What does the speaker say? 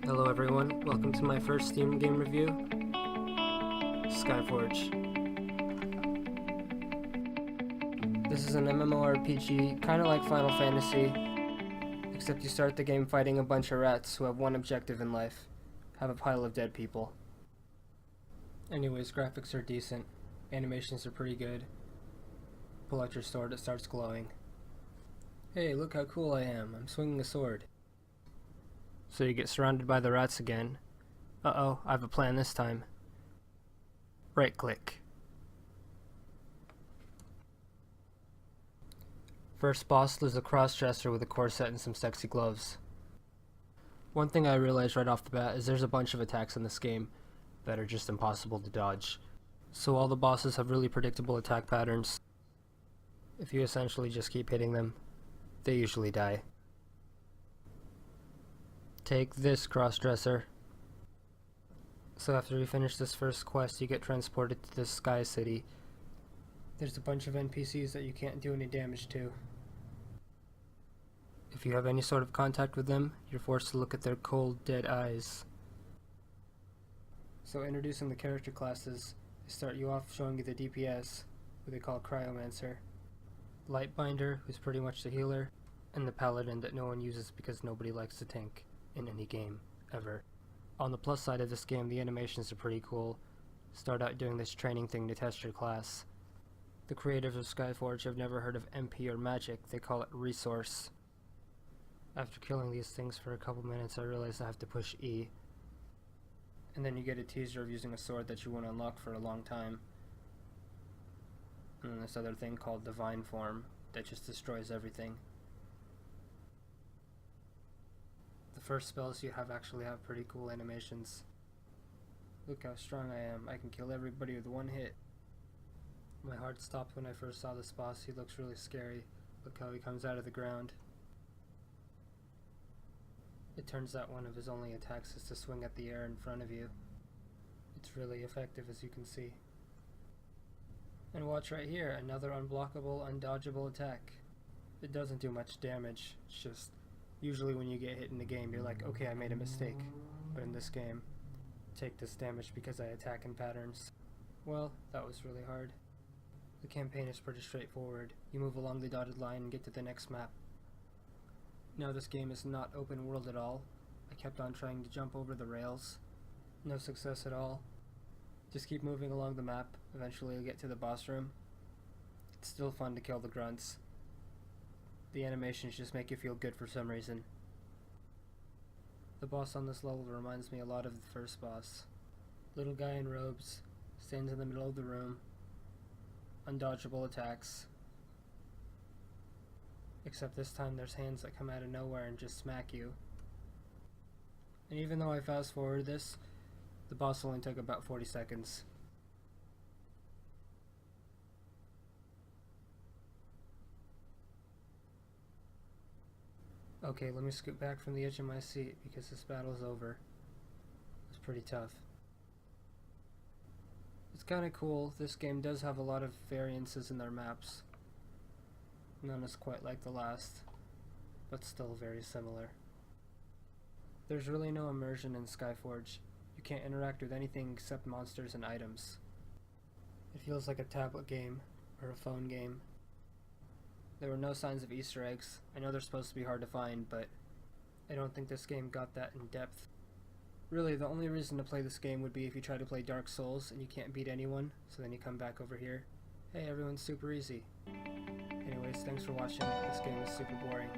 Hello everyone, welcome to my first Steam game review, Skyforge. This is an MMORPG, kinda like Final Fantasy, except you start the game fighting a bunch of rats who have one objective in life: have a pile of dead people. Anyways, graphics are decent, animations are pretty good. Pull out your sword, it starts glowing. Hey, look how cool I am, I'm swinging a sword. So you get surrounded by the rats again. Uh-oh, I have a plan this time. Right click. First boss is a cross-dresser with a corset and some sexy gloves. One thing I realized right off the bat is there's a bunch of attacks in this game that are just impossible to dodge. So all the bosses have really predictable attack patterns. If you essentially just keep hitting them, they usually die. Take this, cross-dresser. So after you finish this first quest, you get transported to this sky city. There's a bunch of NPCs that you can't do any damage to. If you have any sort of contact with them, you're forced to look at their cold, dead eyes. So introducing the character classes, they start you off showing you the DPS, who they call Cryomancer, Lightbinder, who's pretty much the healer, and the Paladin that no one uses because nobody likes to tank in any game, ever. On the plus side of this game, the animations are pretty cool. Start out doing this training thing to test your class. The creators of Skyforge have never heard of MP or magic, they call it resource. After killing these things for a couple minutes, I realized I have to push E. And then you get a teaser of using a sword that you won't unlock for a long time. And then this other thing called Divine Form that just destroys everything. The first spells you have actually have pretty cool animations. Look how strong I am, I can kill everybody with one hit. My heart stopped when I first saw this boss, he looks really scary. Look how he comes out of the ground. It turns out one of his only attacks is to swing at the air in front of you. It's really effective, as you can see. And watch right here, another unblockable, undodgeable attack. It doesn't do much damage, it's just usually when you get hit in the game, you're like, okay, I made a mistake. But in this game, take this damage because I attack in patterns. Well, that was really hard. The campaign is pretty straightforward. You move along the dotted line and get to the next map. Now this game is not open world at all. I kept on trying to jump over the rails. No success at all. Just keep moving along the map. Eventually you'll get to the boss room. It's still fun to kill the grunts. The animations just make you feel good for some reason. The boss on this level reminds me a lot of the first boss. Little guy in robes, stands in the middle of the room, undodgeable attacks. Except this time there's hands that come out of nowhere and just smack you. And even though I fast forward this, the boss only took about 40 seconds. Okay, let me scoot back from the edge of my seat because this battle's over. It's pretty tough. It's kinda cool, this game does have a lot of variances in their maps. None is quite like the last, but still very similar. There's really no immersion in Skyforge. You can't interact with anything except monsters and items. It feels like a tablet game, or a phone game. There were no signs of Easter eggs. I know they're supposed to be hard to find, but I don't think this game got that in depth. Really, the only reason to play this game would be if you try to play Dark Souls and you can't beat anyone, so then you come back over here. Hey, everyone's super easy. Anyways, thanks for watching. This game is super boring.